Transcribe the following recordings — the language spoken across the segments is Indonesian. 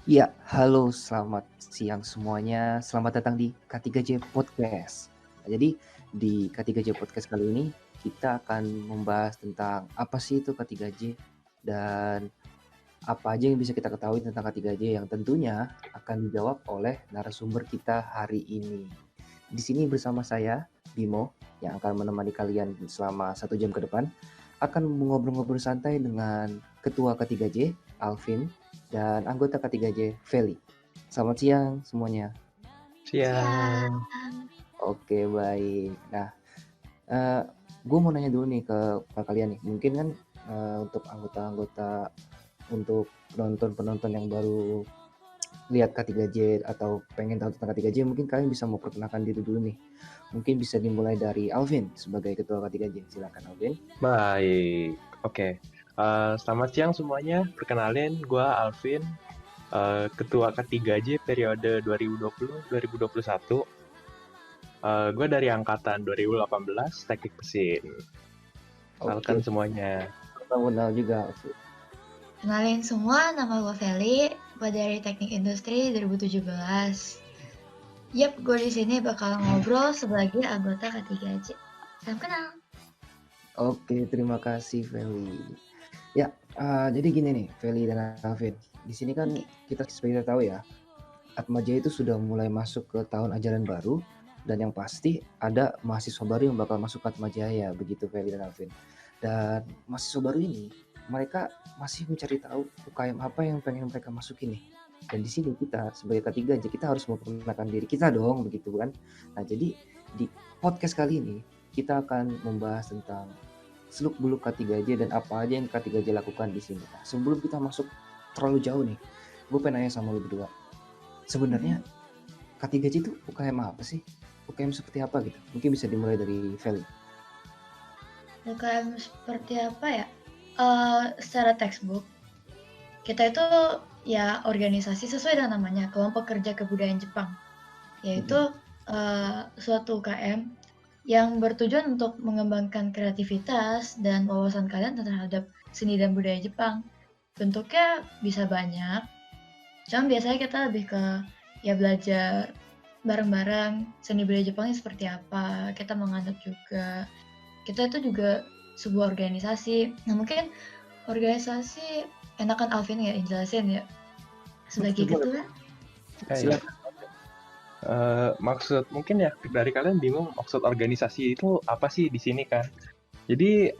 Ya, halo, selamat siang semuanya. Selamat datang di K3J Podcast. Nah, jadi di K3J Podcast kali ini kita akan membahas tentang apa sih itu K3J dan apa aja yang bisa kita ketahui tentang K3J yang tentunya akan dijawab oleh narasumber kita hari ini. Di sini bersama saya, Bimo, yang akan menemani kalian selama 1 jam ke depan, akan ngobrol-ngobrol santai dengan Ketua K3J, Alvin, dan anggota K3J, Feli. Selamat siang semuanya. Siang. Siang. Oke, baik. Nah, gue mau nanya dulu nih ke kalian nih. Mungkin kan untuk anggota-anggota, untuk penonton-penonton yang baru lihat K3J atau pengen tahu tentang K3J, mungkin kalian bisa mau perkenalkan diri dulu nih. Mungkin bisa dimulai dari Alvin sebagai ketua K3J. Silakan Alvin. Baik. Oke. Selamat siang semuanya. Perkenalin, gue Alvin, Ketua K3J periode 2020-2021. Gue dari angkatan 2018, Teknik Mesin. Kenalkan Oke, semuanya. kenal juga Alvin. Kenalin semua, nama gue Feli. Gue dari Teknik Industri 2017. Yap, gue di sini bakal ngobrol sebagai anggota K3J. Salam kenal. Oke, terima kasih Feli. Ya, jadi gini nih, Feli dan Alvin. Di sini kan Oke. kita seperti tahu ya, Atmajaya itu sudah mulai masuk ke tahun ajaran baru, dan yang pasti ada mahasiswa baru yang bakal masuk ke Atmajaya, begitu Feli dan Alvin. Dan mahasiswa baru ini, mereka masih mencari tahu UKM apa yang pengen mereka masukin nih. Dan di sini kita sebagai K3 aja, kita harus memperkenalkan diri kita dong, begitu kan. Nah, jadi di podcast kali ini, kita akan membahas tentang seluk-beluk K3J dan apa aja yang K3J lakukan di sini. Nah, sebelum kita masuk terlalu jauh nih, gue pengen nanya sama lu berdua. Sebenarnya K3J itu UKM apa sih? UKM seperti apa gitu? Mungkin bisa dimulai dari Feli. UKM seperti apa ya? Secara textbook, kita itu ya organisasi sesuai dengan namanya, Kelompok Kerja Kebudayaan Jepang. Yaitu suatu UKM yang bertujuan untuk mengembangkan kreativitas dan wawasan kalian terhadap seni dan budaya Jepang. Bentuknya bisa banyak, cuman biasanya kita lebih ke ya belajar bareng-bareng seni budaya Jepangnya seperti apa, kita menganut juga. Kita itu juga sebuah organisasi. Nah mungkin organisasi enakan Alvin ya jelasin ya sebagai ketua. Silakan. Maksud mungkin ya dari kalian bingung maksud organisasi itu apa sih di sini kan? Jadi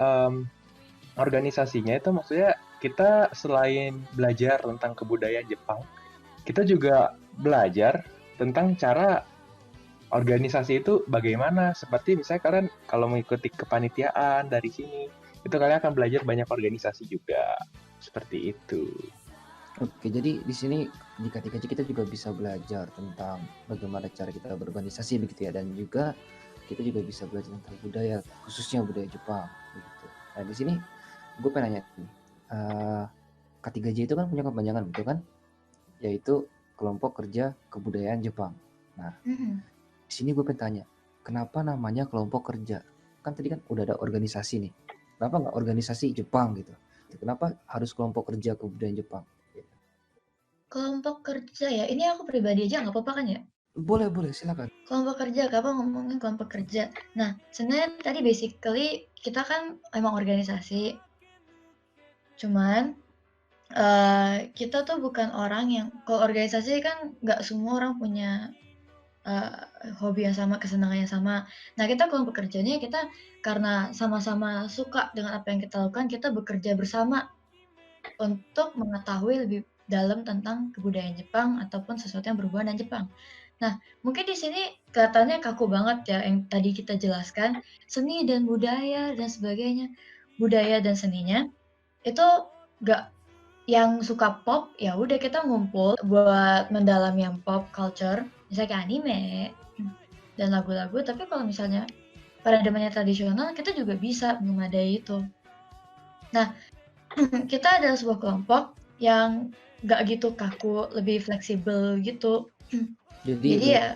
organisasinya itu maksudnya kita selain belajar tentang kebudayaan Jepang, kita juga belajar tentang cara organisasi itu bagaimana. Seperti misalnya kalian kalau mengikuti kepanitiaan dari sini, itu kalian akan belajar banyak organisasi juga. Seperti itu. Oke, jadi di sini di K3J kita juga bisa belajar tentang bagaimana cara kita berorganisasi begitu ya, dan juga kita juga bisa belajar tentang budaya, khususnya budaya Jepang begitu. Nah, di sini gue pengen nanya nih, K3J itu kan punya kepanjangan betul kan? Yaitu Kelompok Kerja Kebudayaan Jepang. Nah, di sini gue pengen tanya, kenapa namanya kelompok kerja? Kan tadi kan udah ada organisasi nih. Kenapa nggak organisasi Jepang gitu? Kenapa harus kelompok kerja kebudayaan Jepang? Kelompok kerja ya, ini aku pribadi aja nggak apa-apa kan ya? Boleh, silakan. Kelompok kerja, Kakak ngomongin kelompok kerja. Nah, sebenarnya tadi basically kita kan emang organisasi. Cuman kita tuh bukan orang yang kalau organisasi kan nggak semua orang punya hobi yang sama, kesenangan yang sama. Nah, kita kelompok kerjanya kita karena sama-sama suka dengan apa yang kita lakukan, kita bekerja bersama untuk mengetahui lebih dalam tentang kebudayaan Jepang ataupun sesuatu yang berhubungan dengan Jepang. Nah, mungkin di sini kelihatannya kaku banget ya yang tadi kita jelaskan, seni dan budaya dan sebagainya. Budaya dan seninya itu nggak yang suka pop, ya udah kita ngumpul buat mendalami yang pop culture, misalnya kayak anime dan lagu-lagu. Tapi kalau misalnya pada zamannya tradisional, kita juga bisa memadai itu. Nah, kita adalah sebuah kelompok yang nggak gitu kaku, lebih fleksibel gitu. Jadi Jadi ya,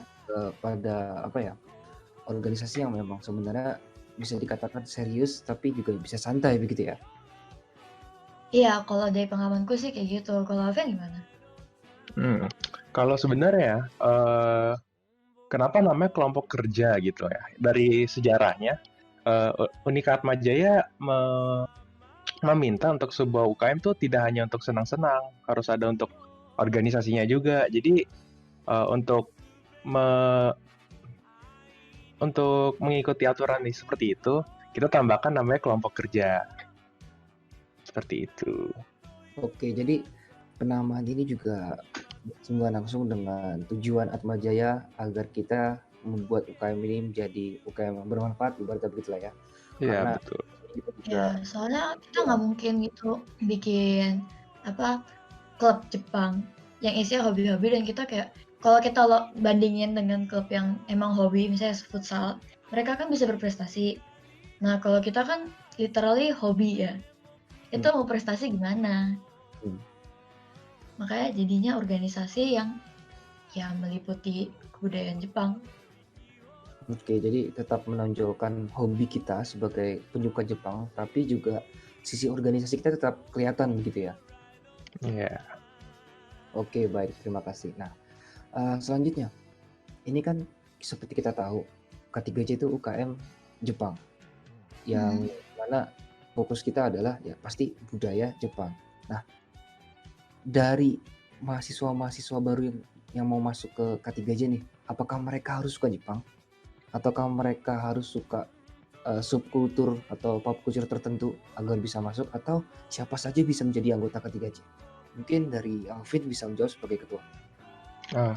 pada apa ya, organisasi yang memang sebenarnya bisa dikatakan serius tapi juga bisa santai begitu ya? iya kalau dari pengalamanku sih kayak gitu. Kalau Alvin gimana? Hmm. Kalau sebenarnya kenapa namanya kelompok kerja gitu ya? Dari sejarahnya, Unika Atmajaya meminta untuk sebuah UKM tuh tidak hanya untuk senang-senang, harus ada untuk organisasinya juga. Jadi untuk me- untuk mengikuti aturan nih seperti itu, kita tambahkan namanya kelompok kerja seperti itu. Oke, jadi penamaan ini juga bersinggungan langsung dengan tujuan Atmajaya agar kita membuat UKM ini menjadi UKM yang bermanfaat, ibaratnya begitulah ya. Iya Karena betul. kita juga Ya, soalnya kita ya, nggak mungkin gitu bikin apa klub Jepang yang isinya hobi-hobi dan kita kayak kalau kita lo bandingin dengan klub yang emang hobi misalnya futsal, mereka kan bisa berprestasi. Nah, kalau kita kan literally hobi ya. Itu hmm, mau prestasi gimana? hmm. Makanya jadinya organisasi yang ya meliputi kebudayaan Jepang. Oke, jadi tetap menonjolkan hobi kita sebagai penyuka Jepang, tapi juga sisi organisasi kita tetap kelihatan begitu ya. Iya. Oke, baik, terima kasih. Nah, selanjutnya, ini kan seperti kita tahu, K3J itu UKM Jepang, yang Hmm. mana fokus kita adalah ya pasti budaya Jepang. Nah, dari mahasiswa-mahasiswa baru yang mau masuk ke K3J nih, apakah mereka harus suka Jepang? Ataukah mereka harus suka subkultur atau pop culture tertentu agar bisa masuk, atau siapa saja bisa menjadi anggota K3J? Mungkin dari Alvin bisa menjawab sebagai ketua. Nah,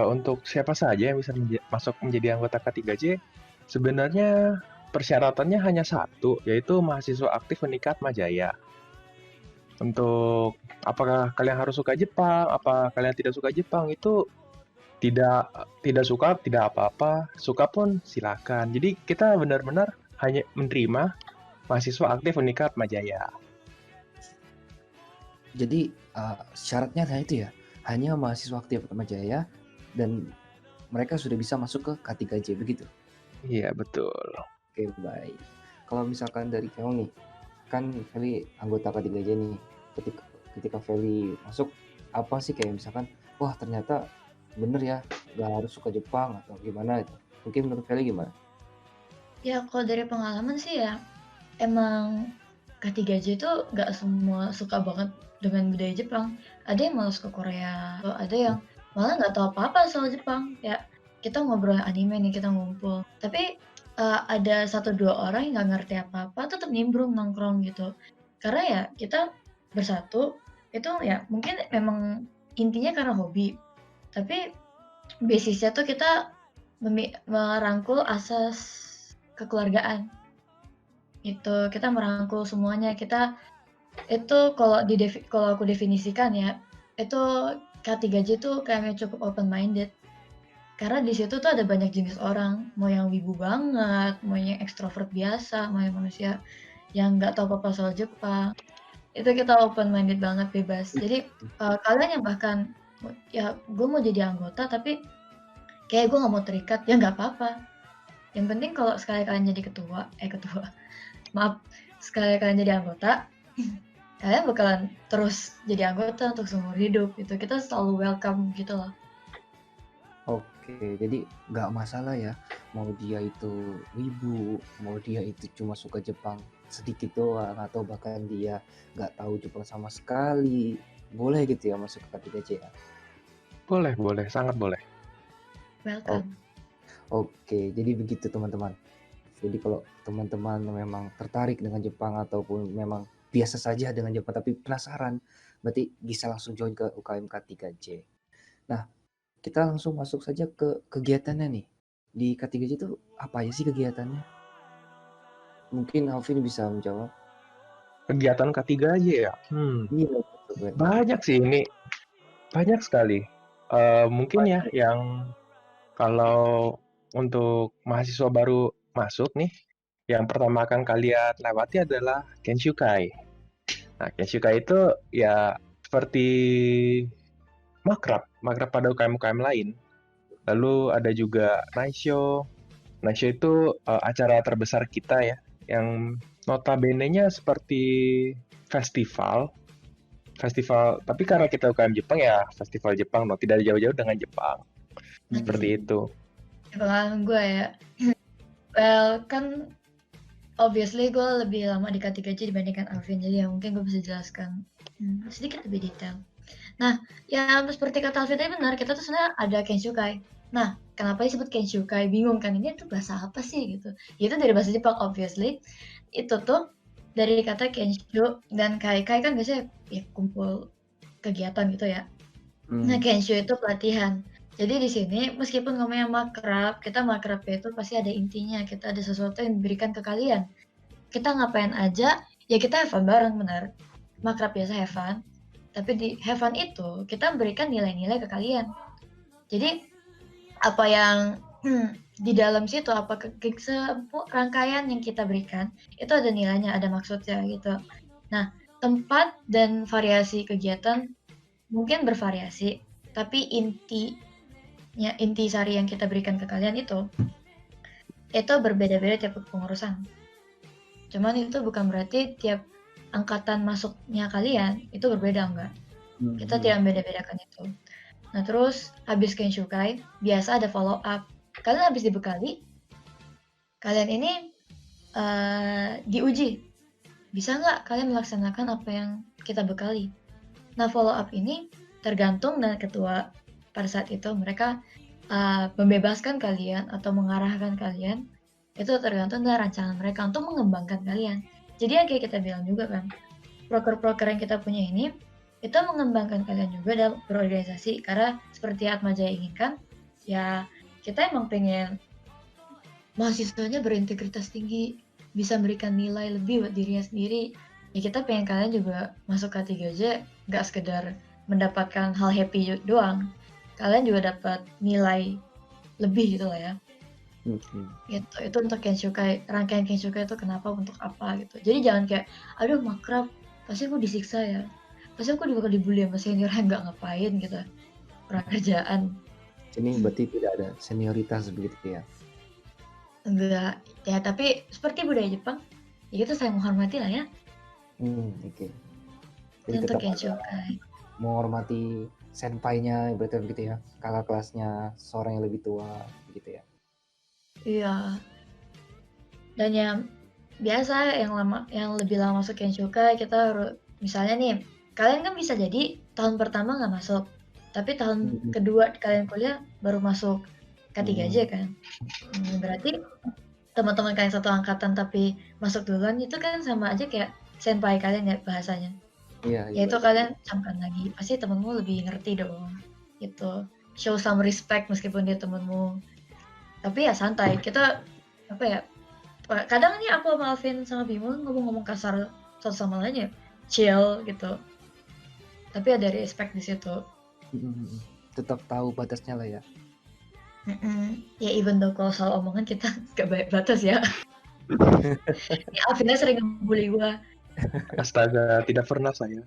untuk siapa saja yang bisa masuk menjadi anggota K3J, sebenarnya persyaratannya hanya satu, yaitu mahasiswa aktif Unika Atmajaya. Untuk apakah kalian harus suka Jepang, apa kalian tidak suka Jepang, itu tidak tidak suka tidak apa-apa, suka pun silakan. Jadi kita benar-benar hanya menerima mahasiswa aktif Unika Atmajaya. Jadi syaratnya hanya itu ya, hanya mahasiswa aktif Atmajaya dan mereka sudah bisa masuk ke K3J begitu. Iya, betul. Oke, baik. Kalau misalkan dari Fel nih, kan Feli anggota K3J nih. Ketika ketika Feli masuk, apa sih kayak misalkan, wah ternyata bener ya, gak harus suka Jepang atau gimana itu. Mungkin menurut Feli gimana? Ya, kalau dari pengalaman sih ya, emang K3J itu nggak semua suka banget dengan budaya Jepang. Ada yang malah suka Korea, atau ada yang malah nggak tahu apa-apa soal Jepang. Ya, kita ngobrol anime nih, kita ngumpul. Tapi ada 1-2 orang yang nggak ngerti apa-apa, tetap nimbrung nongkrong gitu. Karena ya kita bersatu, itu ya mungkin memang intinya karena hobi. Tapi basisnya tuh kita merangkul asas kekeluargaan. Itu, kita merangkul semuanya. Kita itu kalau aku definisikan ya, itu K3J tuh kayaknya cukup open minded. Karena di situ tuh ada banyak jenis orang, mau yang wibu banget, mau yang ekstrovert biasa, mau yang manusia yang nggak tahu apa-apa soal Jepang. Itu kita open minded banget, bebas. Jadi kalian yang bahkan ya gue mau jadi anggota tapi kayak gue nggak mau terikat, ya nggak apa-apa. Yang penting kalau sekali kalian jadi ketua, maaf, sekali kalian jadi anggota, kalian bakalan terus jadi anggota untuk seumur hidup gitu. Kita selalu welcome gitu loh. Oke, jadi nggak masalah ya, mau dia itu wibu, mau dia itu cuma suka Jepang sedikit doang, atau bahkan dia nggak tahu Jepang sama sekali, boleh gitu ya masuk ke K3J ya. Boleh, sangat boleh. Oh, Welcome. oke, jadi begitu teman-teman. Jadi kalau teman-teman memang tertarik dengan Jepang ataupun memang biasa saja dengan Jepang tapi penasaran, berarti bisa langsung join ke UKM K3J. Nah, kita langsung masuk saja ke kegiatannya nih. Di K3J itu apa aja sih kegiatannya? Mungkin Alvin bisa menjawab. Kegiatan K3J ya? Iya, betul. Banyak sih ini, banyak sekali. Mungkin ya yang kalau untuk mahasiswa baru masuk nih, yang pertama akan kalian lewati adalah Kenshukai. Nah, Kenshukai itu ya seperti makrab pada UKM-UKM lain. Lalu ada juga Naisho. Naisho itu acara terbesar kita ya, yang notabene-nya seperti festival, festival, tapi karena kita UKM Jepang ya festival Jepang, no, tidak jauh-jauh dengan Jepang. Seperti itu. Pengalaman gue ya, well kan obviously gue lebih lama di K3J dibandingkan Alvin, jadi ya mungkin gue bisa jelaskan sedikit lebih detail. Nah, ya seperti kata Alvin tadi benar, kita tuh sebenarnya ada Kenshukai. Nah, kenapa disebut Kenshukai? Bingung kan, ini tuh bahasa apa sih gitu. Ya, itu dari bahasa Jepang obviously. Itu tuh dari kata Kenshu dan Kai. Kai kan biasanya ya kumpul kegiatan gitu ya. Nah, Kenshu itu pelatihan. Jadi di sini meskipun ngomongnya makrab, kita makrabnya itu pasti ada intinya. Kita ada sesuatu yang diberikan ke kalian. Kita ngapain aja, ya kita have fun bareng, benar. Makrab biasa have fun. Tapi di have fun itu kita berikan nilai-nilai ke kalian. Jadi apa yang di dalam situ, apa rangkaian yang kita berikan itu ada nilainya, ada maksudnya gitu. Nah, tempat dan variasi kegiatan mungkin bervariasi, tapi inti sari yang kita berikan ke kalian itu berbeda-beda tiap pengurusan. Cuman itu bukan berarti tiap angkatan masuknya kalian itu berbeda, enggak. Kita tidak membeda-bedakan itu. Nah, terus habis Kenshukai, biasa ada follow up. Kalian habis dibekali, kalian ini diuji. Bisa nggak kalian melaksanakan apa yang kita bekali? Nah, follow up ini tergantung dari ketua pada saat itu. Mereka membebaskan kalian atau mengarahkan kalian. Itu tergantung dari rancangan mereka untuk mengembangkan kalian. Jadi yang kayak kita bilang juga kan, proker-proker yang kita punya ini, itu mengembangkan kalian juga dalam berorganisasi. Karena seperti Atma Jaya inginkan, ya kita emang pengen mahasiswanya berintegritas tinggi, bisa memberikan nilai lebih buat dirinya sendiri. Ya kita pengen kalian juga masuk K3J, nggak sekedar mendapatkan hal happy doang. Kalian juga dapat nilai lebih gitu lah ya. Gitu. Itu untuk Kenshukai, rangkaian Kenshukai itu kenapa, untuk apa gitu. Jadi jangan kayak, aduh makrab, pasti aku disiksa ya. Pasti aku bakal dibully sama senior yang nggak ngapain gitu. Kerjaan. Ini berarti tidak ada senioritas begitu ya? Enggak, ya tapi seperti budaya Jepang, ya kita saling menghormati lah ya. Oke. Jadi Untuk tetap Kenshukai. menghormati senpainya, berarti begitu ya? Kakak kelasnya, seorang yang lebih tua, begitu ya? Iya. Dan yang biasa yang lebih lama masuk Kenshukai, kita harus misalnya nih, kalian kan bisa jadi tahun pertama nggak masuk, tapi tahun kedua kalian kuliah baru masuk K3J kan. Berarti teman-teman kalian satu angkatan tapi masuk duluan, itu kan sama aja kayak senpai kalian ya bahasanya. Iya. Ya itu kalian camkan lagi, pasti temenmu lebih ngerti dong. Gitu. Show some respect meskipun dia temenmu. Tapi ya santai, kita apa ya? Kadang nih aku sama Alvin sama Bimo ngomong-ngomong kasar satu sama lain ya, chill gitu. Tapi ada respect di situ. Tetap tahu batasnya lah ya. Ya even though kalau soal omongan kita gak banyak batas ya. Ya Alvinnya sering ngebully gua. Astaga, tidak pernah saya.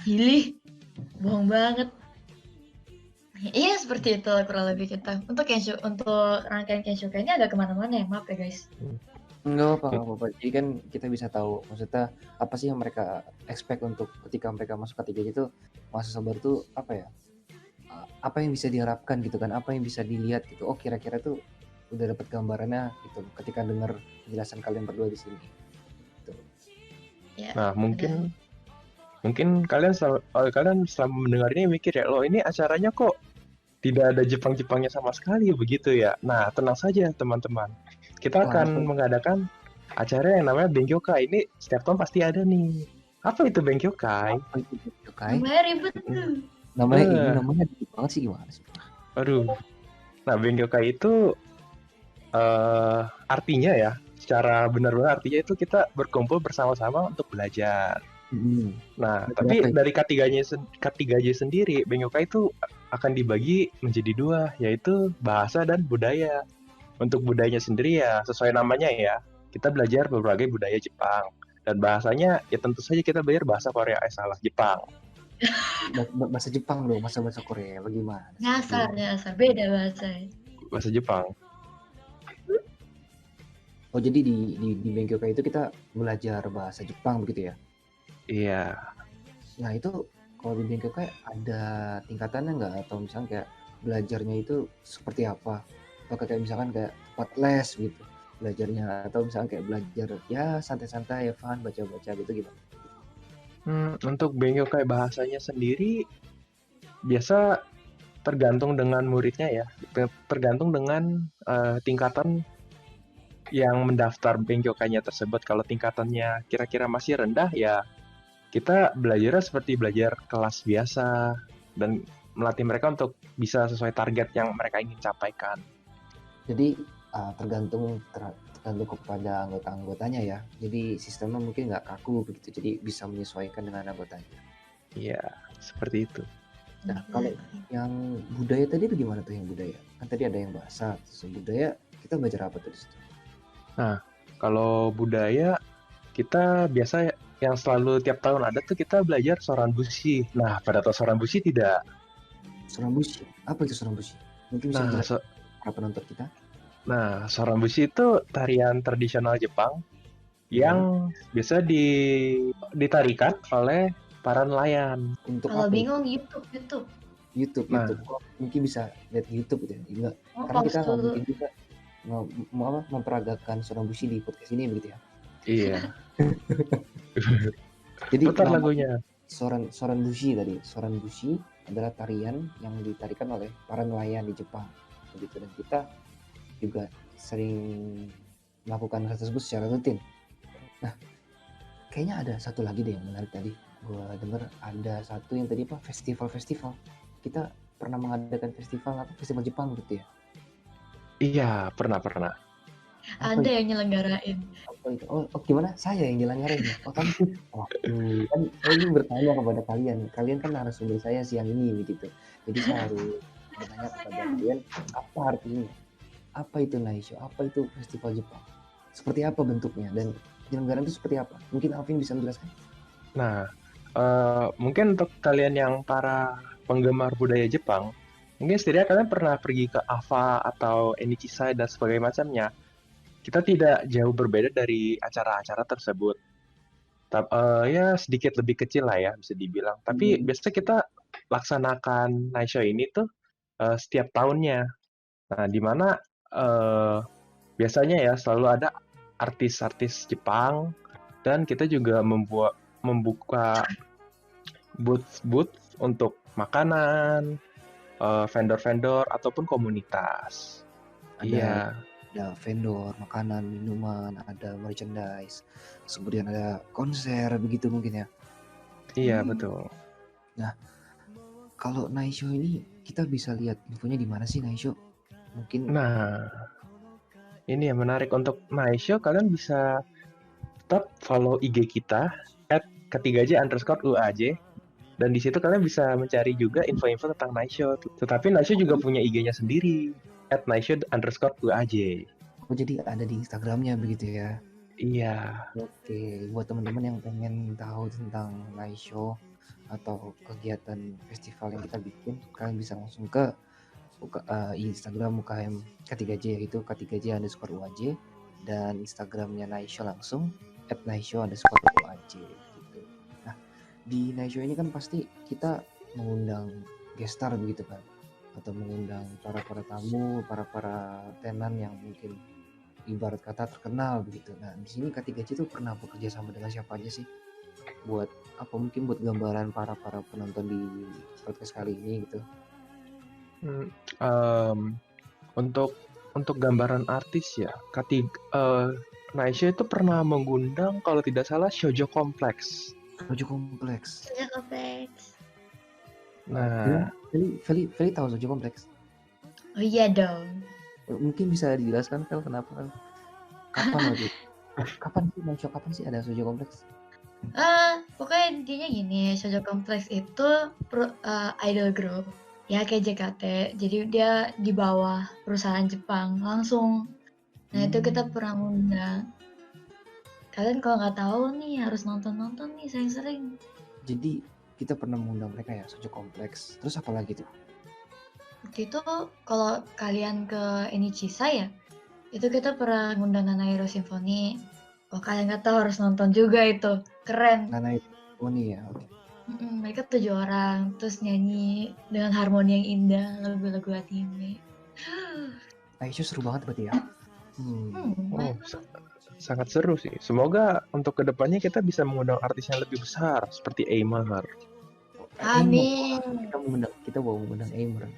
Hilih, bohong banget. Iya seperti itu kurang lebih kita. Untuk rangkaian Kenshukai ini agak kemana-mana ya, maaf ya guys. Nggak apa-apa. Jadi kan kita bisa tahu maksudnya apa sih yang mereka expect untuk ketika mereka masuk K3 itu, mahasiswa baru tuh apa ya? Apa yang bisa diharapkan gitu kan? Apa yang bisa dilihat gitu? Oh kira-kira tuh udah dapat gambarannya gitu ketika dengar penjelasan kalian berdua di sini. Gitu. Ya, nah mungkin kalian selama mendengar ini mikir ya, loh ini acaranya kok tidak ada Jepang-Jepangnya sama sekali begitu ya. Nah tenang saja teman-teman, kita akan mengadakan acara yang namanya Benkyokai. Ini setiap tahun pasti ada nih. Apa itu Benkyokai? Namanya ribet tuh. Namanya ribet banget sih, gimana sih? Aduh. Nah Benkyokai itu artinya ya, secara benar-benar artinya itu kita berkumpul bersama-sama untuk belajar. Nah, tapi dari K3J sendiri, Benkyokai itu akan dibagi menjadi dua, yaitu bahasa dan budaya. Untuk budayanya sendiri ya, sesuai namanya ya, kita belajar berbagai budaya Jepang. Dan bahasanya, ya tentu saja kita belajar bahasa Korea, Jepang. Bahasa Jepang dong, bahasa Korea, bagaimana? Nyasar, beda bahasa. Bahasa Jepang. Oh jadi di Benkyokai itu kita belajar bahasa Jepang begitu ya? Iya. Nah itu kalau di Bengkok ada tingkatannya nggak? Atau misalnya kayak belajarnya itu seperti apa? Atau kayak misalkan kayak tempat les gitu belajarnya, atau misalnya kayak belajar ya santai-santai, ya fun, baca-baca gitu gimana? Untuk Bengyokai bahasanya sendiri biasa tergantung dengan muridnya ya, tergantung dengan tingkatan yang mendaftar Benkyokainya tersebut. Kalau tingkatannya kira-kira masih rendah ya kita belajarnya seperti belajar kelas biasa dan melatih mereka untuk bisa sesuai target yang mereka ingin capaikan. Jadi tergantung kepada anggota-anggotanya ya. Jadi sistemnya mungkin nggak kaku begitu. Jadi bisa menyesuaikan dengan anggotanya. Iya, seperti itu. Nah, kalau yang budaya tadi itu gimana tuh yang budaya? Kan tadi ada yang bahasa, terus budaya kita belajar apa tuh di situ? Nah, kalau budaya kita biasa yang selalu tiap tahun ada tuh kita belajar Soran Bushi. Nah, pada tahu Soran Bushi tidak? Soran Bushi. Apa itu Soran Bushi? Mungkin bisa Nah, dijelaskan para penonton kita? Soran Bushi itu tarian tradisional Jepang yang biasa ditarikan oleh para nelayan. Untuk Kalau apa itu? bingung YouTube. YouTube. Nah. Oh, mungkin bisa lihat di YouTube gitu ya. Enggak. Oh, Karena kita pause nggak dulu. mungkin juga memperagakan Soran Bushi di podcast ini begitu ya. Iya. Jadi Putar nama lagunya. Soran Bushi tadi. Soran Bushi adalah tarian yang ditarikan oleh para nelayan di Jepang. Begitu, dan kita juga sering melakukan hal tersebut secara rutin. Nah, kayaknya ada satu lagi deh yang menarik tadi. Gue dengar ada satu yang tadi apa, festival-festival. Kita pernah mengadakan festival Jepang gitu ya? Iya, pernah. Ada yang nyelenggarain. Apa itu? Oh, gimana? Saya yang nyelenggarain ya? Oh, kamu sih? Waduh, kan saya ingin bertanya kepada kalian. Kalian kan narasumber saya siang ini begitu. Jadi saya harus bertanya kepada kalian, apa artinya? Apa itu Naisho? Apa itu festival Jepang? Seperti apa bentuknya? Dan penyelenggaraan itu seperti apa? Mungkin Alvin bisa menjelaskan? Nah, mungkin untuk kalian yang para penggemar budaya Jepang, mungkin setidaknya kalian pernah pergi ke AVA atau Enichishai dan sebagainya macamnya. Kita tidak jauh berbeda dari acara-acara tersebut. Ya sedikit lebih kecil lah ya bisa dibilang. Tapi biasanya kita laksanakan Naisho ini tuh setiap tahunnya. Nah, di mana biasanya ya selalu ada artis-artis Jepang dan kita juga membuka booth untuk makanan, vendor-vendor ataupun komunitas. Iya. Ada vendor, makanan, minuman, ada merchandise, kemudian ada konser begitu mungkin ya. Iya, betul. Nah, kalau Naisho ini kita bisa lihat infonya di mana sih Naisho? Mungkin. Nah, ini yang menarik untuk Naisho, kalian bisa tetap follow IG kita @ketigaj_uaj, dan di situ kalian bisa mencari juga info-info tentang Naisho. Tetapi Naisho juga punya IG-nya sendiri @naisho_uaj. Oh, jadi ada di Instagramnya begitu ya? Iya. Oke, buat teman-teman yang pengen tahu tentang Naisho atau kegiatan festival yang kita bikin, kalian bisa langsung ke Instagram UKM K3J, yaitu K3J_UAJ, dan Instagramnya Naisho langsung @naisho_uaj gitu. Nah, di Naisho ini kan pasti kita mengundang gestar begitu kan, atau mengundang para tamu, para tenan yang mungkin ibarat kata terkenal begitu. Nah, di sini K3J itu pernah bekerja sama dengan siapa aja sih? Buat apa, mungkin buat gambaran para penonton di podcast kali ini gitu. Untuk gambaran artis ya, Naisho itu pernah mengundang kalau tidak salah Shoujo Complex. Nah, Feli tahu Shoujo Complex? Oh iya dong. Mungkin bisa dijelaskan Fel, kenapa kan? Kapan waktu itu? Kapan sih ada Shoujo Complex? Pokoknya intinya gini, Shoujo Complex itu idol group ya, kayak JKT. Jadi dia di bawah perusahaan Jepang langsung. Nah itu kita pernah ngundang. Kalian kalau nggak tahu nih harus nonton nih sering-sering. Jadi kita pernah mengundang mereka ya, Shoujo Complex. Terus apa lagi tuh? Waktu itu kalau kalian ke Enichisa ya, itu kita pernah ngundang Nanairo Symphony. Kalau kalian nggak tahu harus nonton juga itu, keren. Nanairo Symphony ya, oke. Mereka 7 orang, terus nyanyi dengan harmoni yang indah, lagu-lagu anime. Aisyah seru banget berarti ya? Oh, sangat seru sih. Semoga untuk kedepannya kita bisa mengundang artis yang lebih besar seperti Aymar. Amin. Kita mau mengundang Aymar.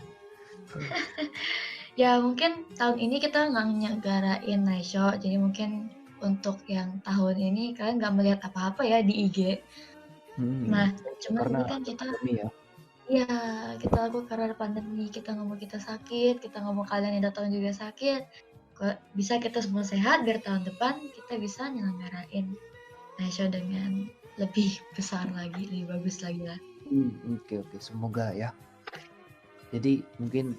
Ya mungkin tahun ini kita nggak nyelenggarain night show, jadi mungkin untuk yang tahun ini kalian nggak melihat apa-apa ya di IG. Nah, cuma Karena ini kan kita pandemi ya. Iya, kita lakukan karena pandemi, kita nggak mau kita sakit, kita nggak mau kalian yang datang juga sakit. Kok bisa kita semua sehat biar tahun depan kita bisa nyelenggarain night show dengan lebih besar lagi, lebih bagus lagi lah. Oke, semoga ya. Jadi mungkin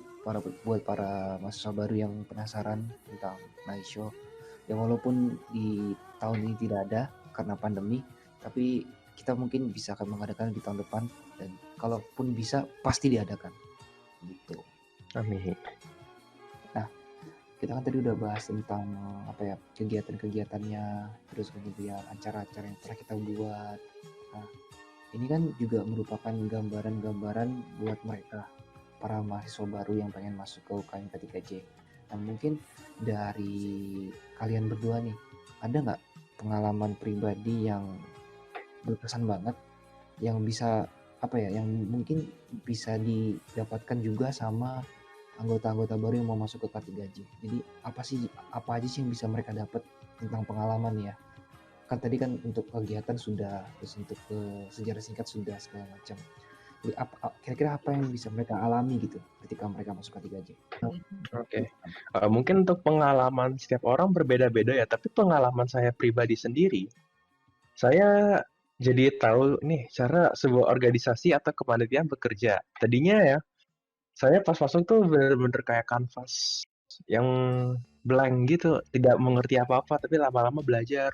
buat para mahasiswa baru yang penasaran tentang night show, ya walaupun di tahun ini tidak ada karena pandemi, tapi kita mungkin bisa akan mengadakan di tahun depan, dan kalaupun bisa pasti diadakan gitu. Amin. Nah, kita kan tadi udah bahas tentang kegiatan-kegiatannya, terus kemudian acara-acara yang pernah kita buat. Nah, ini kan juga merupakan gambaran-gambaran buat mereka, para mahasiswa baru yang pengen masuk ke UKM K3J. Nah, mungkin dari kalian berdua nih, ada nggak pengalaman pribadi yang berkesan banget, yang bisa yang mungkin bisa didapatkan juga sama anggota-anggota baru yang mau masuk ke K3J. Jadi apa aja sih yang bisa mereka dapat tentang pengalaman ya? Kan tadi kan untuk kegiatan sudah, terus untuk sejarah singkat sudah, segala macam. Jadi kira-kira apa yang bisa mereka alami gitu ketika mereka masuk K3J? Oke. Mungkin untuk pengalaman setiap orang berbeda-beda ya, tapi pengalaman saya pribadi sendiri, saya jadi tahu nih cara sebuah organisasi atau kepanitiaan bekerja. Tadinya ya, saya pas masuk tuh bener-bener kayak kanvas yang blank gitu, tidak mengerti apa-apa, tapi lama-lama belajar,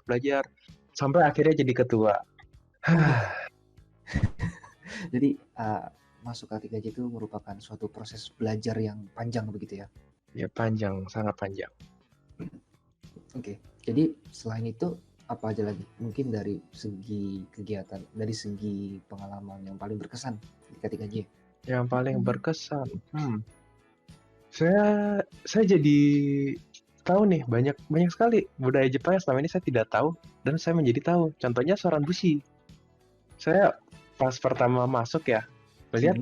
sampai akhirnya jadi ketua. Jadi masuk K3J itu merupakan suatu proses belajar yang panjang begitu ya? Ya panjang, sangat panjang. Oke, jadi selain itu apa aja lagi? Mungkin dari segi kegiatan, dari segi pengalaman yang paling berkesan di K3J? Yang paling berkesan, saya jadi tahu nih banyak sekali budaya Jepang yang selama ini saya tidak tahu dan saya menjadi tahu. Contohnya soran bushi. Saya pas pertama masuk ya, melihat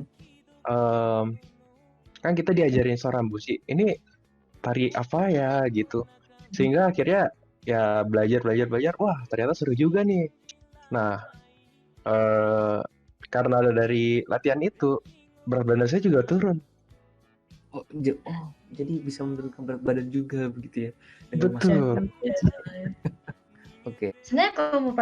kan kita diajarin soran bushi. Ini tari apa ya gitu. Sehingga akhirnya ya belajar. Wah ternyata seru juga nih. Nah karena ada dari latihan itu berat badan saya juga turun. Oh, jadi bisa menurunkan berat badan juga begitu ya? Betul. Oke. Sebenarnya kalau mau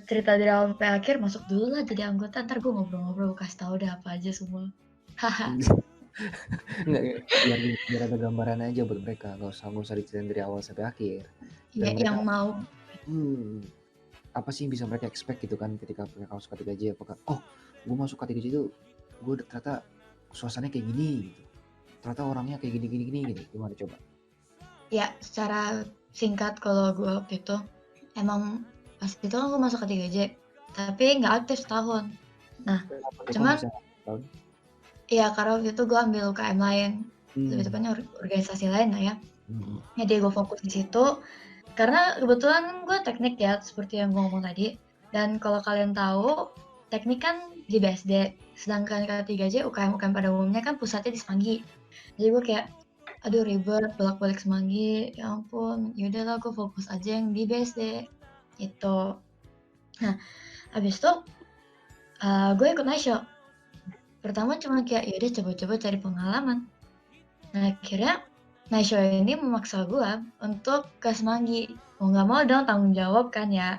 cerita dari awal sampai akhir, masuk dulu lah jadi anggota, ntar gue ngobrol-ngobrol kasih tahu deh apa aja semua. Haha. Nggak, biar ada gambaran aja buat mereka, nggak usah diceritain dari awal sampai akhir. Iya, yang mau. Apa sih yang bisa mereka expect gitu kan ketika mereka masuk K3J? Apakah gue masuk K3J itu gue ternyata suasananya kayak gini gitu, ternyata orangnya kayak gini gitu, gimana coba? Ya secara singkat, kalau gue waktu itu emang pas itu kan gue masuk K3J tapi nggak aktif setahun. Nah cuman iya karena waktu itu gue ambil UKM lain, lebih tepatnya organisasi lain lah ya. Jadi gue fokus di situ karena kebetulan gue teknik ya, seperti yang gue ngomong tadi. Dan kalau kalian tahu, teknik kan di BSD, sedangkan K3J UKM pada umumnya kan pusatnya di Semanggi. Jadi gue kayak aduh ribet bolak-balik Semanggi, ya ampun, yaudahlah gue fokus aja yang di BSD itu. Nah abis itu gue ikut night show. Pertama cuma kayak yaudah coba-coba cari pengalaman. Nah akhirnya night show ini memaksa gue untuk ke Semanggi. Mau nggak mau dong tanggung jawab kan ya.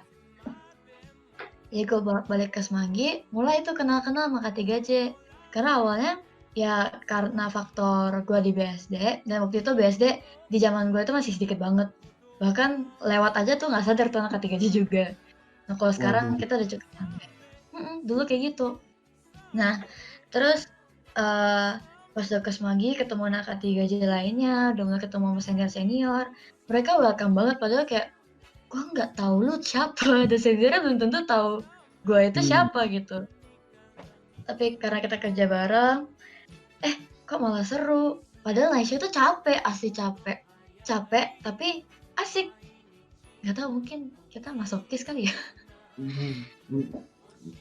Jadi gue balik ke Semanggi, mulai itu kenal-kenal sama K3J. Karena awalnya ya karena faktor gue di BSD, dan waktu itu BSD di zaman gue itu masih sedikit banget. Bahkan lewat aja tuh nggak sadar tuh anak K3J juga. Nah kalau sekarang kita udah cukup sampai. Dulu kayak gitu. Nah terus pas udah ke Semanggi ketemu anak K3J lainnya, udah mulai ketemu sama senior, mereka welcome banget, padahal kayak gue nggak tahu lu siapa, dan seniornya belum tentu tahu gue itu siapa gitu. tapi karena kita kerja bareng, kok malah seru. Padahal night show tuh capek, asli capek. Capek, tapi asik. Nggak tahu, mungkin kita masokis kali ya.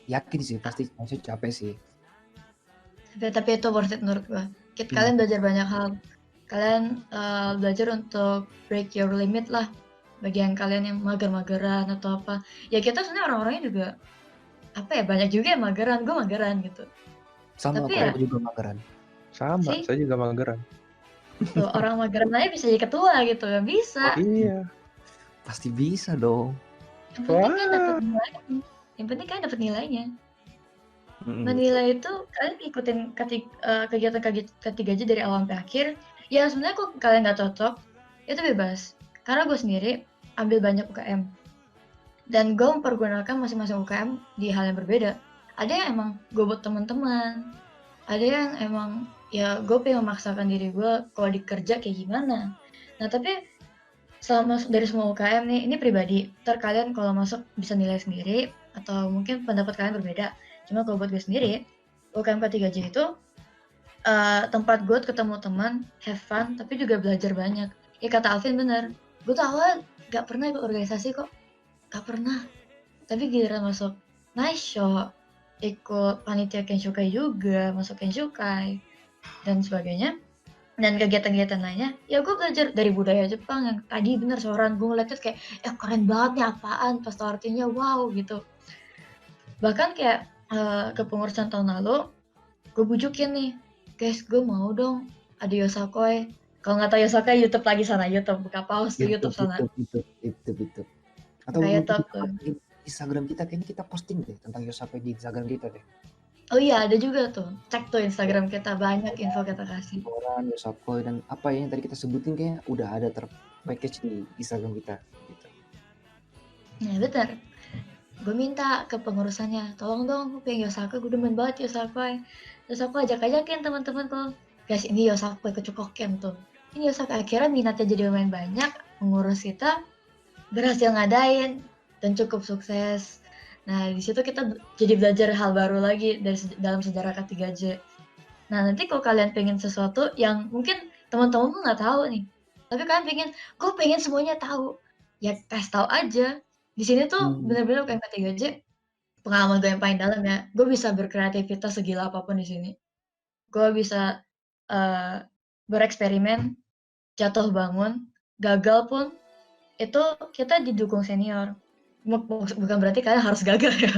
Yakin sih, pasti masih capek sih. Tapi itu worth it menurut gua. Hmm. Kalian belajar banyak hal. Kalian belajar untuk break your limit lah. Bagi yang kalian yang mager-mageran atau apa. Ya kita sebenarnya orang-orangnya juga banyak juga yang mageran. Gue mageran gitu. Sama Tapi kok, ya aku juga mageran. Sama, sih, saya juga mageran. tuh orang mageran aja bisa jadi ketua gitu. Ya bisa. Iya. Pasti bisa dong. Yang penting kan dapat Wah. nilainya. Yang penting kan dapat nilainya. Mm-mm, Nah, betul. nilai itu kalian ikutin kegiatan ketiga aja dari awal sampai akhir. Ya sebenarnya kok kalian nggak cocok, itu bebas. Karena gue sendiri ambil banyak UKM. Dan gue mempergunakan masing-masing UKM di hal yang berbeda. Ada yang emang gue buat teman-teman. Ada yang emang ya gue pengen memaksakan diri gue kalau dikerja kayak gimana. Nah tapi selama dari semua UKM nih, ini pribadi. Ntar kalian kalau masuk bisa nilai sendiri atau mungkin pendapat kalian berbeda. Cuma kalau buat gue sendiri, UKM K3J itu tempat gue ketemu teman, have fun, tapi juga belajar banyak. Ya kata Alvin bener, gue tuh awal gak pernah ikut organisasi kok, gak pernah. Tapi giliran masuk night show, ikut panitia Kenshukai juga, masuk Kenshukai, dan sebagainya. Dan kegiatan-kegiatan lainnya, ya gue belajar dari budaya Jepang yang tadi bener Soran, gue ngeliatnya kayak, keren banget nih apaan, pas tau artinya wow gitu. Bahkan kayak kepengurusan tahun lalu, gue bujukin nih, guys gue mau dong ada Yosakoi. Kalau nggak tahu Yosakoi, YouTube lagi sana, YouTube, buka pause tuh YouTube sana. YouTube. Atau Buka mungkin YouTube kita tuh. posting Instagram kita, kayaknya kita posting deh tentang Yosakoi di Instagram kita deh. Oh iya, ada juga tuh. Cek tuh Instagram kita, banyak info kita kasih. Orang Yosakoi dan apa yang tadi kita sebutin kayaknya udah ada terpackage di Instagram kita gitu. Nah bener, gue minta ke pengurusannya, tolong dong, gue pengen Yosakoi, gue demen banget Yosakoi. Terus aku ajak-ajakin teman-teman tuh, guys ini Yosakoi kecukoken tuh. Ini Yosakoi, akhirnya minatnya jadi lumayan banyak, pengurus kita berhasil ngadain dan cukup sukses. Nah, di situ kita jadi belajar hal baru lagi dari dalam sejarah K3J. Nah, nanti kalau kalian pengen sesuatu yang mungkin teman-teman tuh nggak tahu nih, tapi kalian pengen, gue pengen semuanya tahu. Ya kasih tahu aja. Di sini tuh benar-benar UKM K3J pengalaman gue yang paling dalam ya. Gue bisa berkreativitas segila apapun di sini. Gue bisa bereksperimen, jatuh bangun, gagal pun itu kita didukung senior. Bukan berarti kalian harus gagal ya.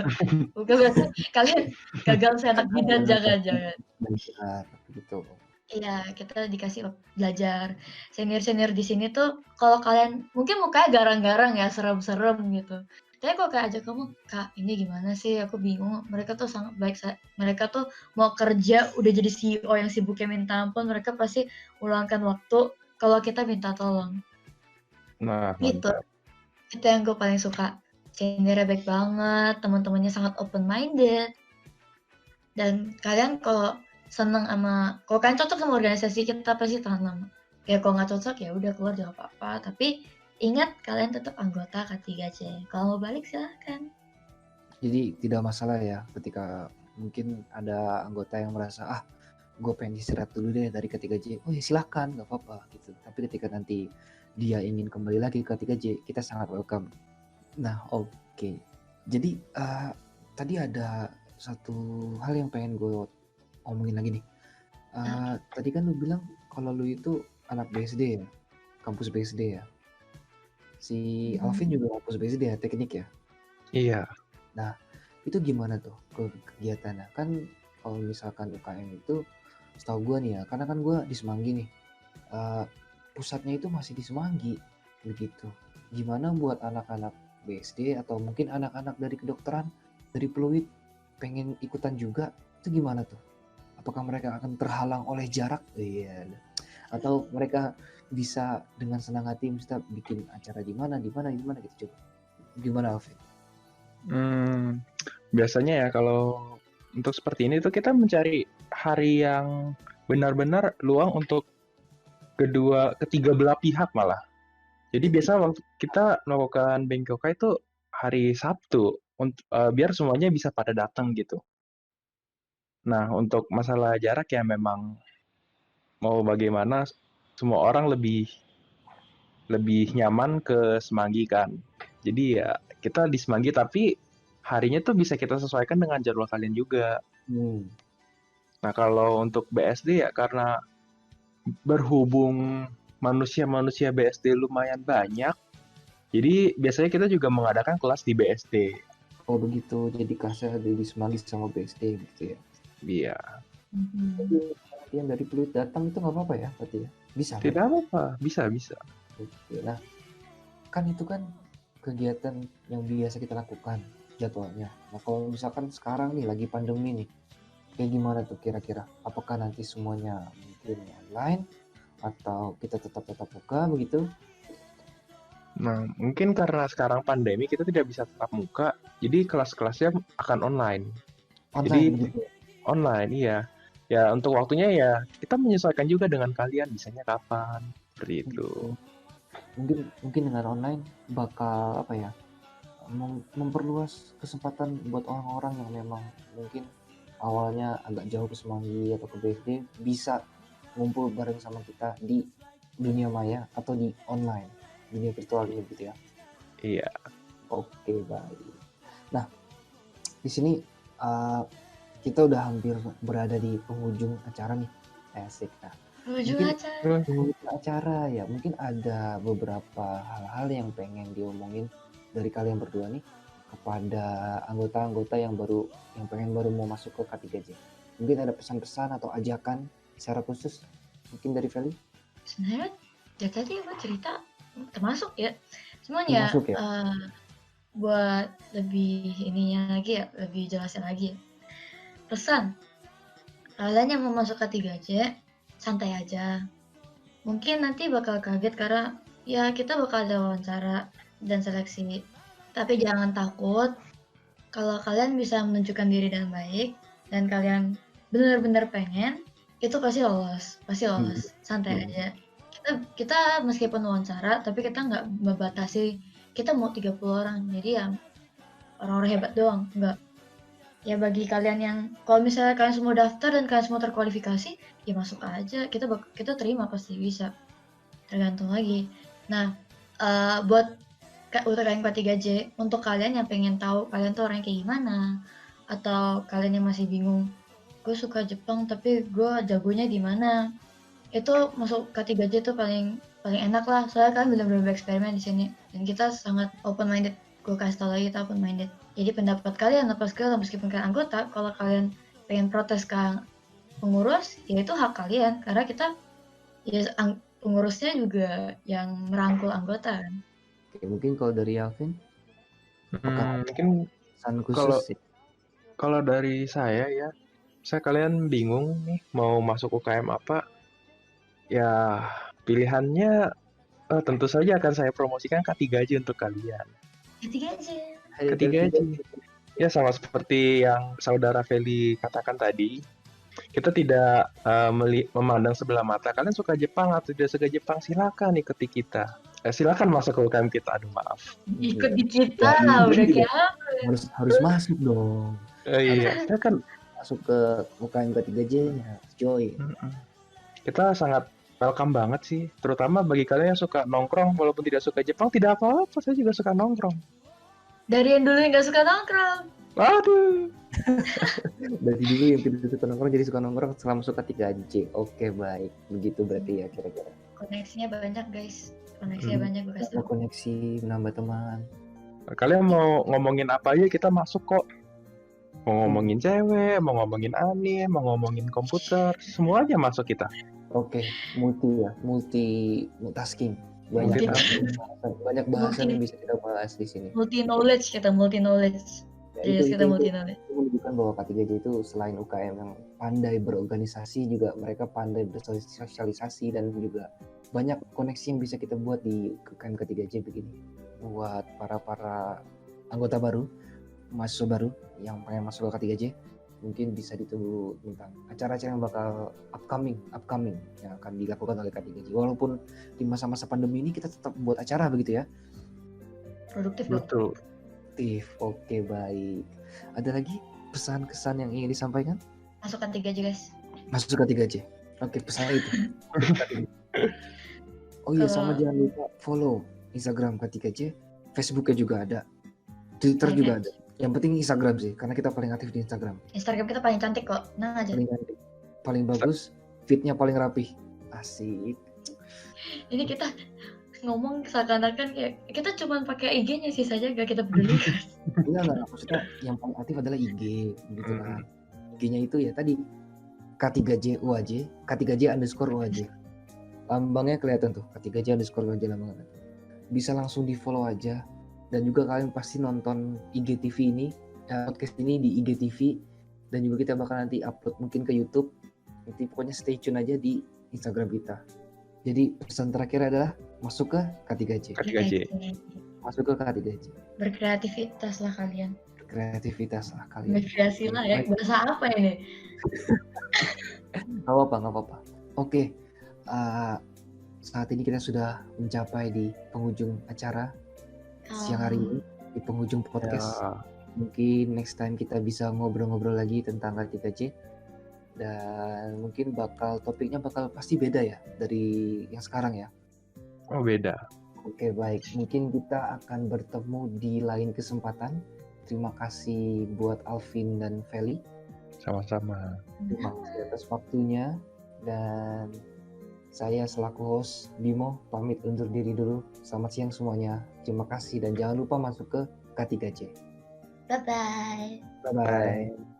Bukan berarti kalian gagal seenak jidat, jangan. Benar, gitu. Iya, kita dikasih belajar. Senior-senior di sini tuh kalau kalian mungkin mukanya garang-garang ya, serem-serem gitu. Tapi kalau kayak ajak kamu, "Kak, ini gimana sih? Aku bingung." Mereka tuh sangat baik. Mereka tuh mau kerja udah jadi CEO yang sibuknya minta ampun, mereka pasti meluangkan waktu kalau kita minta tolong. Nah, Gitu. mantap. Itu yang gue paling suka. Seniornya baik banget, teman-temannya sangat open minded. Dan kalian kalau seneng kalau kalian cocok sama organisasi kita pasti tahan lama. Ya kalau nggak cocok ya udah keluar juga apa-apa. Tapi ingat kalian tetap anggota K3C. Kalau mau balik silahkan. Jadi tidak masalah ya ketika mungkin ada anggota yang merasa gue pengen istirahat dulu deh dari K3J. Oh ya silahkan, nggak apa-apa gitu. Tapi ketika nanti dia ingin kembali lagi ke K3J, kita sangat welcome. Nah oke. Jadi tadi ada satu hal yang pengen gue omongin lagi nih. Tadi kan lu bilang kalau lu itu anak BSD ya, kampus BSD ya. Si Alvin juga kampus BSD ya, teknik ya. Iya. Nah itu gimana tuh kegiatannya? Kan kalau misalkan UKM itu setahu gue nih ya, karena kan gue di Semanggi nih, pusatnya itu masih di Semanggi begitu. Gimana buat anak-anak BSD atau mungkin anak-anak dari kedokteran, dari Pluit pengen ikutan juga, itu gimana tuh? Apakah mereka akan terhalang oleh jarak? Iya. Atau mereka bisa dengan senang hati kita bikin acara di mana gitu coba. Gimana Alvin? Biasanya ya kalau untuk seperti ini tuh kita mencari hari yang benar-benar luang untuk ketiga belah pihak malah. Jadi biasa waktu kita melakukan Bengkoka itu hari Sabtu biar semuanya bisa pada datang gitu. Nah, untuk masalah jarak ya memang mau bagaimana semua orang lebih lebih nyaman ke Semanggi kan. Jadi ya kita di Semanggi tapi harinya tuh bisa kita sesuaikan dengan jadwal kalian juga. Hmm. Nah, kalau untuk BSD ya karena berhubung manusia-manusia BSD lumayan banyak, jadi biasanya kita juga mengadakan kelas di BSD. Oh begitu, jadi kelasnya di Semanggi sama BSD gitu ya. Iya, Tapi yang dari Pluit datang itu nggak apa-apa ya, berarti ya? Bisa kan? tidak apa-apa, bisa. Oke, nah kan itu kan kegiatan yang biasa kita lakukan jadwalnya. Nah kalau misalkan sekarang nih lagi pandemi nih, kayak gimana tuh kira-kira? Apakah nanti semuanya mungkin online atau kita tetap muka begitu? Nah, mungkin karena sekarang pandemi kita tidak bisa tatap muka, jadi kelas-kelasnya akan online. Online Jadi begitu. online, iya. Ya untuk waktunya ya kita menyesuaikan juga dengan kalian, bisanya kapan, seperti itu. Mungkin dengan online bakal apa ya? Memperluas kesempatan buat orang-orang yang memang mungkin awalnya agak jauh ke Semanggi atau ke BSD bisa ngumpul bareng sama kita di dunia maya atau di online, dunia virtual ini gitu ya. Iya. Oke, baik. Nah, di sini kita udah hampir berada di penghujung acara nih. Asik. Nah, mungkin penghujung acara ya, mungkin ada beberapa hal-hal yang pengen diomongin dari kalian berdua nih kepada anggota-anggota yang pengen baru mau masuk ke K3J. Mungkin ada pesan-pesan atau ajakan secara khusus mungkin dari Feli? Sebenarnya ya tadi gue cerita termasuk ya. Cuman ya, Termasuk ya? buat lebih ininya lagi ya, lebih jelasin lagi ya. Pesan, kalian yang mau masuk K3J, santai aja. Mungkin nanti bakal kaget karena ya kita bakal ada wawancara dan seleksi. Tapi jangan takut, kalau kalian bisa menunjukkan diri dengan baik dan kalian benar-benar pengen, itu pasti lolos, santai aja. Kita meskipun wawancara, tapi kita nggak membatasi, kita mau 30 orang, jadi ya orang-orang hebat doang, nggak. Ya bagi kalian yang, kalau misalnya kalian semua daftar dan kalian semua terkualifikasi, ya masuk aja, kita terima pasti bisa, tergantung lagi. Nah, buat UTKM K3J, untuk kalian yang pengen tahu kalian tuh orangnya kayak gimana, atau kalian yang masih bingung, gue suka Jepang tapi gue jagonya di mana, itu masuk K3J tuh paling enak lah, soalnya kalian benar-benar bereksperimen di sini dan kita sangat open minded. Gue kasih tau lagi, kita open minded, jadi pendapat kalian apa segala, meskipun kalian anggota, kalau kalian pengen protes ke pengurus, ya itu hak kalian, karena kita ya pengurusnya juga yang merangkul anggota kan. Oke, mungkin kalau dari Alvin, apakah Mungkin pesan khusus kalau dari saya ya, kalian bingung nih mau masuk UKM apa, ya pilihannya tentu saja akan saya promosikan K3J untuk kalian. K3J. Ya sama seperti yang saudara Feli katakan tadi, kita tidak memandang sebelah mata. Kalian suka Jepang atau tidak suka Jepang, silakan ikuti kita. Silakan masuk ke UKM kita. Aduh maaf. Ikut di kita, udah kayak harus masuk dong. Iya, kita kan masuk ke UKM K3J-nya, join. Kita sangat welcome banget sih, terutama bagi kalian yang suka nongkrong, walaupun tidak suka Jepang, tidak apa-apa, saya juga suka nongkrong. Dari yang dulu yang gak suka nongkrong. Aduh. Dari dulu yang tidak suka nongkrong jadi suka nongkrong selama suka K3J. Oke, baik. Begitu berarti ya kira-kira. Koneksinya banyak guys. Banyak. Nambah koneksi, menambah teman. Kalian mau ngomongin apa aja kita masuk kok. Mau ngomongin cewek, mau ngomongin anime, mau ngomongin komputer, semuanya masuk kita. Oke, multitasking. Banyak bahasan yang bisa kita bahas di sini. Multi knowledge. Ya, itu menunjukkan bahwa K3J itu selain UKM yang pandai berorganisasi, juga mereka pandai bersosialisasi dan juga banyak koneksi yang bisa kita buat di UKM K3J begini. Buat para anggota baru, mahasiswa baru yang pengen masuk ke K3J, mungkin bisa ditunggu tentang acara-acara yang bakal upcoming yang akan dilakukan oleh K3J. Walaupun di masa-masa pandemi ini kita tetap buat acara begitu ya. Produktif. Oke, baik. Ada lagi pesan-kesan yang ingin disampaikan? Masuk K3J guys. Masuk K3J. Oke, pesannya itu. Oh iya, sama jangan lupa follow Instagram K3J, Facebooknya juga ada, Twitter juga ada. Yang penting Instagram sih, karena kita paling aktif di Instagram. Instagram kita paling cantik kok, nah aja. Paling cantik, paling bagus, fitnya paling rapih. Asik. Ini kita ngomong seakan-akan kayak kita cuma pakai IG-nya sih saja, gak kita peduli. Enggak, maksudnya yang paling aktif adalah IG gitu kan. IG-nya itu ya tadi K3J UAJ, K3J_UAJ. Lambangnya kelihatan tuh, K3J_UAJ lambangnya. Bisa langsung di follow aja. Dan juga kalian pasti nonton IGTV ini, podcast ini di IGTV. Dan juga kita bakal nanti upload mungkin ke YouTube. Nanti pokoknya stay tune aja di Instagram kita. Jadi pesan terakhir adalah masuk ke K3J. Masuk ke K3J. Berkreativitas lah kalian. Berkreativitas lah kalian. Berkreasi lah ya, bahasa apa ini? Gak apa-apa. Oke, saat ini kita sudah mencapai di penghujung acara siang hari ini, di penghujung podcast. Mungkin next time kita bisa ngobrol-ngobrol lagi tentang K3J. Dan mungkin topiknya bakal pasti beda ya dari yang sekarang ya. Oh, beda. Oke, baik. Mungkin kita akan bertemu di lain kesempatan. Terima kasih buat Alvin dan Feli. Sama-sama. Terima kasih atas waktunya. Dan saya selaku host Bimo pamit undur diri dulu. Selamat siang semuanya. Terima kasih dan jangan lupa masuk ke K3J. Bye-bye. Bye-bye.